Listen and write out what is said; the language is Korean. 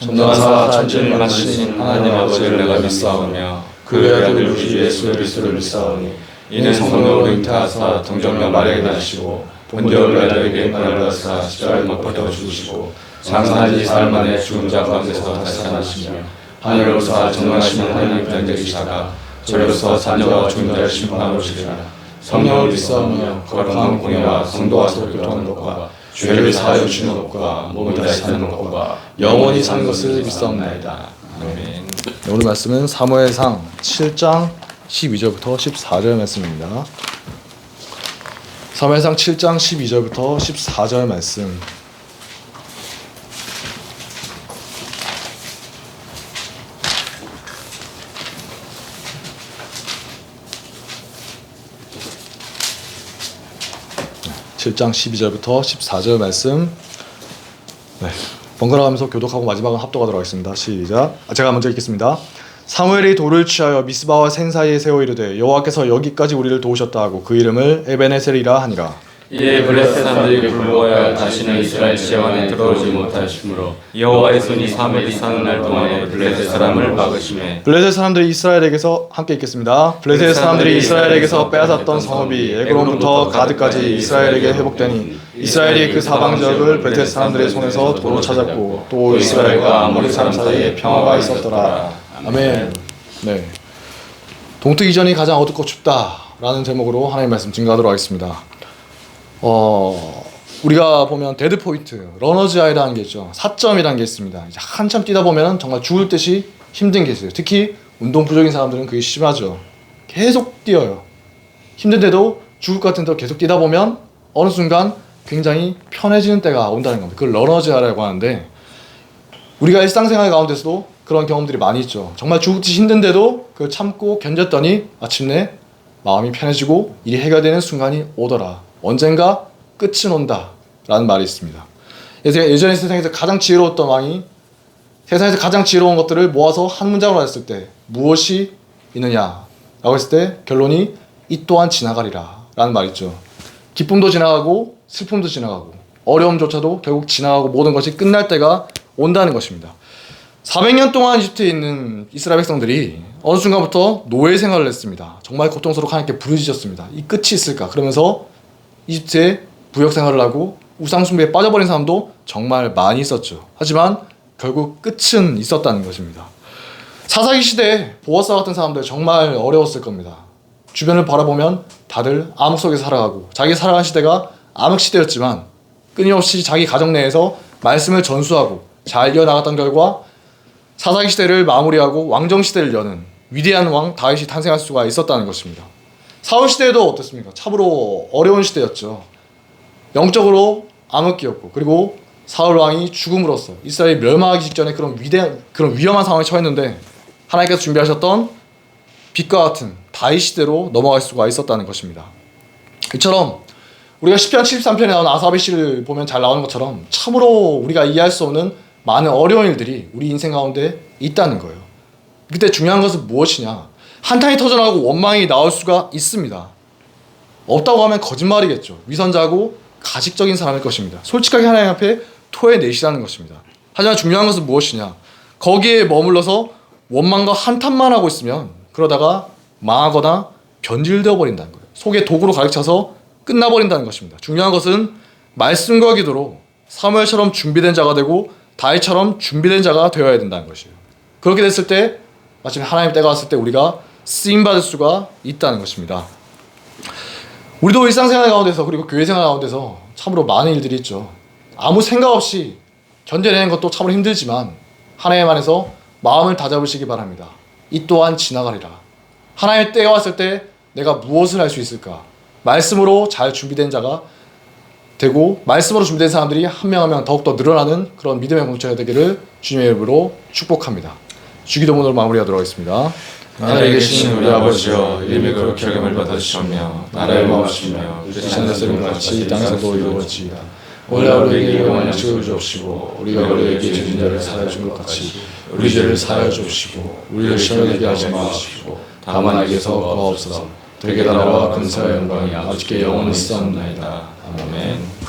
전능하사 천지를 만드신 하나님 아버지를 내가 믿사오며 그의 아들 우리 주 예수 그리스도를 믿사오니 이는 성령으로 잉태하사 동정녀 마리아에게 나시고 본디오 빌라도에게 고난을 받으사 십자가에 못 박혀 죽으시고 장사한 지 사흘 만에 죽은 자 가운데서 다시 살아나시며 하늘로서 전능하신 하나님 편되시다가 저리로서 산자와 죽은 자를 심판하러 오시리라. 성령을 믿사오며 거룩한 공예와 성도와 서로 교통하는 것과 죄를 사하여 주는 것과 몸을 다시 사는 것과 영원히 사는 것을 믿사옵나이다. 아멘. 오늘 말씀은 사무엘상 7장 12절부터 14절 말씀입니다. 사무엘상 7장 12절부터 14절 말씀. 네, 7장 12절부터 14절 말씀. 네, 번갈아 가면서 교독하고 마지막은 합독하도록 하겠습니다. 시작. 제가 먼저 읽겠습니다. 사무엘이 돌을 취하여 미스바와 센 사이에 세워 이르되 여호와께서 여기까지 우리를 도우셨다 하고 그 이름을 에베네셀이라 하니라. 이에 블레셋 사람들이 굴복하여 다시는 이스라엘 지역 안에 들어오지 못하시므로 여호와의 손이 사무엘이 사는 날 동안에 블레셋 사람을 막으시매 블레셋 사람들이 이스라엘에게서 함께 읽겠습니다. 블레셋 사람들이 이스라엘에게서 빼앗았던 성읍이 에그론부터 가드까지 이스라엘에게 회복되니 이스라엘이 그 사방 지역을 블레셋 사람들의 손에서 도로 찾았고 또 이스라엘과 아모리 사람 사이에 평화가 있었더라. 아멘. 네. 동트 이전이 가장 어둡고 춥다라는 제목으로 하나님의 말씀 증거하도록 하겠습니다. 우리가 보면 데드 포인트, 러너즈 하이라는 게 있죠. 4점이라는 게 있습니다. 이제 한참 뛰다 보면 정말 죽을 듯이 힘든 게 있어요. 특히 운동 부족인 사람들은 그게 심하죠. 계속 뛰어요. 힘든데도 죽을 것 같은데 계속 뛰다 보면 어느 순간 굉장히 편해지는 때가 온다는 겁니다. 그걸 러너즈 하이라고 하는데 우리가 일상생활 가운데서도 그런 경험들이 많이 있죠. 정말 죽을 듯이 힘든데도 그걸 참고 견뎠더니 마침내 마음이 편해지고 일이 해결되는 순간이 오더라. 언젠가 끝은 온다 라는 말이 있습니다. 예전에 세상에서 가장 지혜로웠던 왕이 세상에서 가장 지혜로운 것들을 모아서 한 문장으로 했을 때 무엇이 있느냐 라고 했을 때 결론이 이 또한 지나가리라 라는 말이 있죠. 기쁨도 지나가고 슬픔도 지나가고 어려움조차도 결국 지나가고 모든 것이 끝날 때가 온다는 것입니다. 400년 동안 이집트에 있는 이스라엘 백성들이 어느 순간부터 노예 생활을 했습니다. 정말 고통스럽고 하나님께 부르짖었습니다. 이 끝이 있을까? 그러면서 이집트에 부역 생활을 하고 우상 숭배에 빠져버린 사람도 정말 많이 있었죠. 하지만 결국 끝은 있었다는 것입니다. 사사기 시대에 보아스 같은 사람들 정말 어려웠을 겁니다. 주변을 바라보면 다들 암흑 속에서 살아가고 자기 살아간 시대가 암흑 시대였지만 끊임없이 자기 가정 내에서 말씀을 전수하고 잘 이어나갔던 결과 사사기 시대를 마무리하고 왕정 시대를 여는 위대한 왕 다윗이 탄생할 수가 있었다는 것입니다. 사울 시대도 어땠습니까? 참으로 어려운 시대였죠. 영적으로 암흑기였고 그리고 사울 왕이 죽음으로써 이스라엘이 멸망하기 직전에 그런 위험한 상황에 처했는데 하나님께서 준비하셨던 빛과 같은 다윗 시대로 넘어갈 수가 있었다는 것입니다. 이처럼 우리가 시편 73편에 나오는 아사베 시를 보면 잘 나오는 것처럼 참으로 우리가 이해할 수 없는 많은 어려운 일들이 우리 인생 가운데 있다는 거예요. 그때 중요한 것은 무엇이냐? 한탄이 터져나오고 원망이 나올 수가 있습니다. 없다고 하면 거짓말이겠죠. 위선자고 가식적인 사람일 것입니다. 솔직하게 하나님 앞에 토해내시라는 것입니다. 하지만 중요한 것은 무엇이냐? 거기에 머물러서 원망과 한탄만 하고 있으면 그러다가 망하거나 변질되어 버린다는 거예요. 속에 독으로 가득 차서 끝나버린다는 것입니다. 중요한 것은 말씀과 기도로 사무엘처럼 준비된 자가 되고 다윗처럼 준비된 자가 되어야 된다는 것이에요. 그렇게 됐을 때 마침 하나님의 때가 왔을 때 우리가 쓰임받을 수가 있다는 것입니다. 우리도 일상생활 가운데서 그리고 교회생활 가운데서 참으로 많은 일들이 있죠. 아무 생각 없이 견뎌내는 것도 참으로 힘들지만 하나님 안에서 마음을 다잡으시기 바랍니다. 이 또한 지나가리라. 하나님의 때가 왔을 때 내가 무엇을 할 수 있을까? 말씀으로 잘 준비된 자가 되고 말씀으로 준비된 사람들이 한 명 한 명 더욱더 늘어나는 그런 믿음의 공동체가 되기를 주님의 이름으로 축복합니다. 주기도문으로 마무리하도록 하겠습니다. 하늘에 계신 우리 아버지여 이름이 그렇게 여김을 받으시오며 나라의 마음이시며 뜻이 하늘에서 같이 땅에서도 이루어지이다. 오늘 우리에게 일용할 양식을 주옵시고 우리가 우리에게 죄진 자를 사하여 준 것 같이 우리 죄를 사하여 주옵시고 우리를 시험에 들게 하지 마옵시고 다만 악에서 구하옵소서. 되게 나라와 근사와 영광이 아버지께 영원히 있사옵나이다. 아멘.